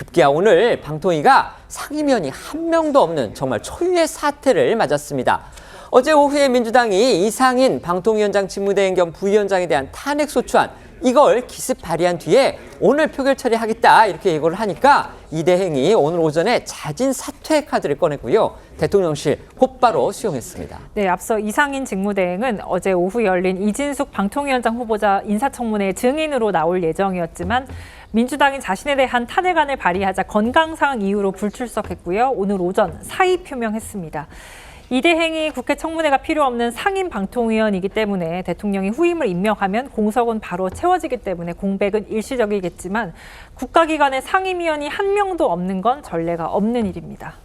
급기야 오늘 방통위가 상임위원이 한 명도 없는 정말 초유의 사태를 맞았습니다. 어제 오후에 민주당이 이상인 방통위원장 직무대행 겸 부위원장에 대한 탄핵소추안 이걸 기습 발의한 뒤에 오늘 표결 처리하겠다 이렇게 예고를 하니까 이 대행이 오늘 오전에 자진 사퇴 카드를 꺼냈고요. 대통령실 곧바로 수용했습니다. 네, 앞서 이상인 직무대행은 어제 오후 열린 이진숙 방통위원장 후보자 인사청문회 증인으로 나올 예정이었지만 민주당이 자신에 대한 탄핵안을 발의하자 건강상 이유로 불출석했고요. 오늘 오전 사의 표명했습니다. 이 대행이 국회 청문회가 필요 없는 상임 방통위원이기 때문에 대통령이 후임을 임명하면 공석은 바로 채워지기 때문에 공백은 일시적이겠지만 국가기관의 상임위원이 한 명도 없는 건 전례가 없는 일입니다.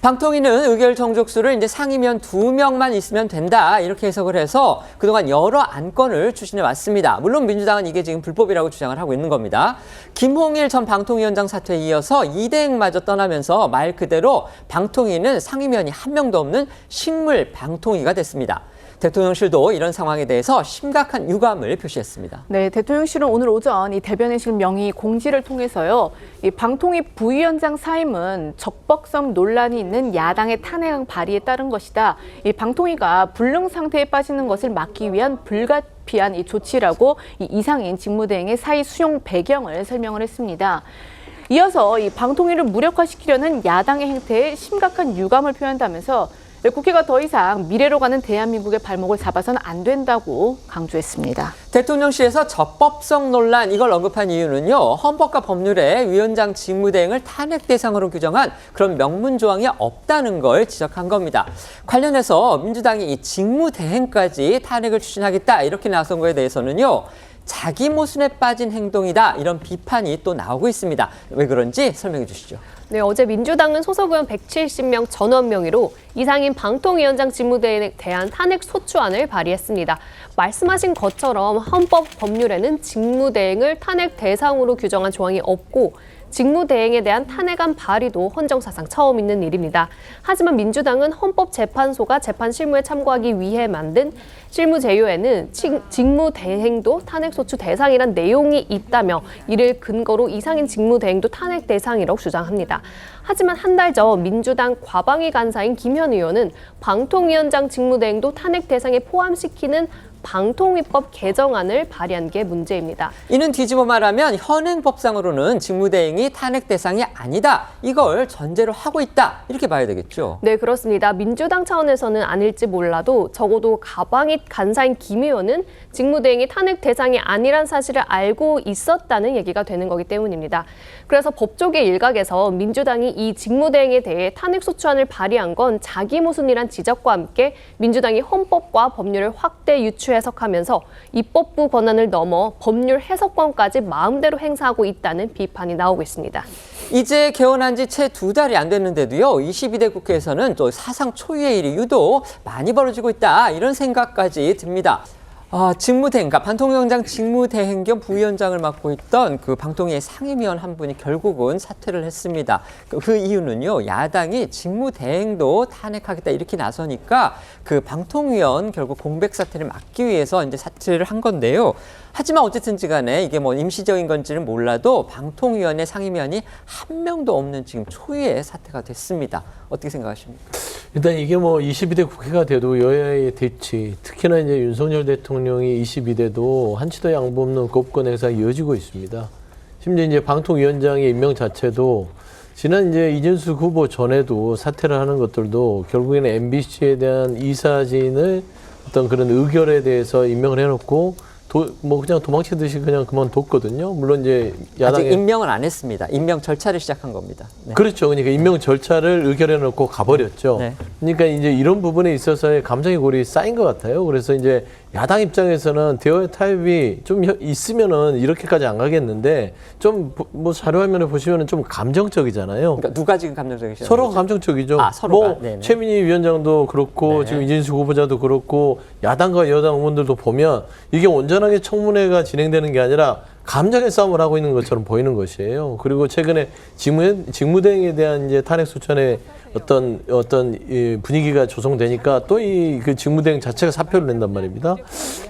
방통위는 의결 정족수를 이제 상임위원 2명만 있으면 된다 이렇게 해석을 해서 그동안 여러 안건을 추진해 왔습니다. 물론 민주당은 이게 지금 불법이라고 주장을 하고 있는 겁니다. 김홍일 전 방통위원장 사퇴에 이어서 이 대행마저 떠나면서 말 그대로 방통위는 상임위원이 한 명도 없는 식물 방통위가 됐습니다. 대통령실도 이런 상황에 대해서 심각한 유감을 표시했습니다. 네, 대통령실은 오늘 오전 이 대변인실 명의 공지를 통해서요. 이 방통위 부위원장 사임은 적법성 논란이 있는 야당의 탄핵안 발의에 따른 것이다. 이 방통위가 불능 상태에 빠지는 것을 막기 위한 불가피한 이 조치라고 이 이상인 직무대행의 사의 수용 배경을 설명을 했습니다. 이어서 이 방통위를 무력화시키려는 야당의 행태에 심각한 유감을 표한다면서 국회가 더 이상 미래로 가는 대한민국의 발목을 잡아서는 안 된다고 강조했습니다. 대통령실에서 적법성 논란 이걸 언급한 이유는요. 헌법과 법률에 위원장 직무대행을 탄핵 대상으로 규정한 그런 명문 조항이 없다는 걸 지적한 겁니다. 관련해서 민주당이 이 직무대행까지 탄핵을 추진하겠다 이렇게 나선 거에 대해서는요. 자기 모순에 빠진 행동이다 이런 비판이 또 나오고 있습니다. 왜 그런지 설명해 주시죠. 네, 어제 민주당은 소속 의원 170명 전원 명의로 이상인 방통위원장 직무대행에 대한 탄핵 소추안을 발의했습니다. 말씀하신 것처럼 헌법 법률에는 직무대행을 탄핵 대상으로 규정한 조항이 없고 직무대행에 대한 탄핵안 발의도 헌정사상 처음 있는 일입니다. 하지만 민주당은 헌법재판소가 재판 실무에 참고하기 위해 만든 실무제요에는 직무대행도 탄핵소추 대상이란 내용이 있다며 이를 근거로 이상인 직무대행도 탄핵 대상이라고 주장합니다. 하지만 한 달 전 민주당 과방위 간사인 김현 의원은 방통위원장 직무대행도 탄핵 대상에 포함시키는 방통위법 개정안을 발의한 게 문제입니다. 이는 뒤집어 말하면 현행법상으로는 직무대행이 탄핵 대상이 아니다. 이걸 전제로 하고 있다. 이렇게 봐야 되겠죠. 네, 그렇습니다. 민주당 차원에서는 아닐지 몰라도 적어도 가방이 간사인 김 의원은 직무대행이 탄핵 대상이 아니란 사실을 알고 있었다는 얘기가 되는 거기 때문입니다. 그래서 법조계 일각에서 민주당이 이 직무대행에 대해 탄핵소추안을 발의한 건 자기 모순이란 지적과 함께 민주당이 헌법과 법률을 확대 유추 해석하면서 입법부 권한을 넘어 법률 해석권까지 마음대로 행사하고 있다는 비판이 나오고 있습니다. 이제 개원한 지 채 2달이 안 됐는데도요. 22대 국회에서는 또 사상 초유의 일이 유독 많이 벌어지고 있다. 이런 생각까지 듭니다. 직무대행, 그러니까 방통위원장 직무대행 겸 부위원장을 맡고 있던 그 방통위의 상임위원 한 분이 결국은 사퇴를 했습니다. 그 이유는요, 야당이 직무대행도 탄핵하겠다 이렇게 나서니까 그 방통위원 결국 공백 사태를 막기 위해서 이제 사퇴를 한 건데요. 하지만 어쨌든지 간에 이게 뭐 임시적인 건지는 몰라도 방통위원회 상임위원이 한 명도 없는 지금 초유의 사태가 됐습니다. 어떻게 생각하십니까? 일단 이게 뭐 22대 국회가 돼도 여야의 대치, 특히나 이제 윤석열 대통령이 22대도 한치도 양보 없는 고권 행사가 이어지고 있습니다. 심지어 이제 방통위원장의 임명 자체도 지난 이제 이준숙 후보 전에도 사퇴를 하는 것들도 결국에는 MBC에 대한 이사진을 어떤 그런 의결에 대해서 임명을 해놓고 뭐 그냥 도망치듯이 그냥 그만뒀거든요. 물론 이제 야당이 아직 임명은 안 했습니다. 임명 절차를 시작한 겁니다. 네. 그렇죠. 그러니까 임명 절차를 의결해 놓고 가버렸죠. 네. 그러니까 이제 이런 부분에 있어서의 감정의 골이 쌓인 것 같아요. 그래서 이제 야당 입장에서는 대화의 타협이 좀 있으면은 이렇게까지 안 가겠는데 좀 뭐 자료화면을 보시면은 좀 감정적이잖아요. 그러니까 누가 지금 감정적이시죠? 서로 감정적이죠. 서로가. 뭐 네네. 최민희 위원장도 그렇고 네. 지금 이진숙 후보자도 그렇고 야당과 여당 의원들도 보면 이게 온전하게 청문회가 진행되는 게 아니라 감정의 싸움을 하고 있는 것처럼 보이는 것이에요. 그리고 최근에 직무대행에 대한 이제 탄핵 소추안의 어떤 이 분위기가 조성되니까 또 이 그 직무대행 자체가 사표를 낸단 말입니다.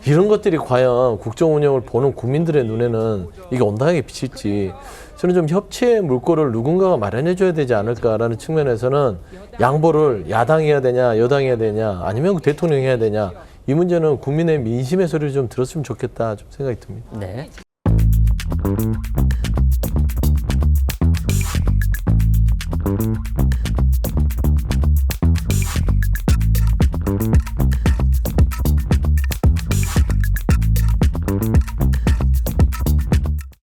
이런 것들이 과연 국정 운영을 보는 국민들의 눈에는 이게 온당하게 비칠지 저는 좀 협치의 물꼬를 누군가가 마련해 줘야 되지 않을까라는 측면에서는 양보를 야당이 해야 되냐 여당이 해야 되냐 아니면 대통령이 해야 되냐 이 문제는 국민의 민심의 소리를 좀 들었으면 좋겠다 좀 생각이 듭니다. 네.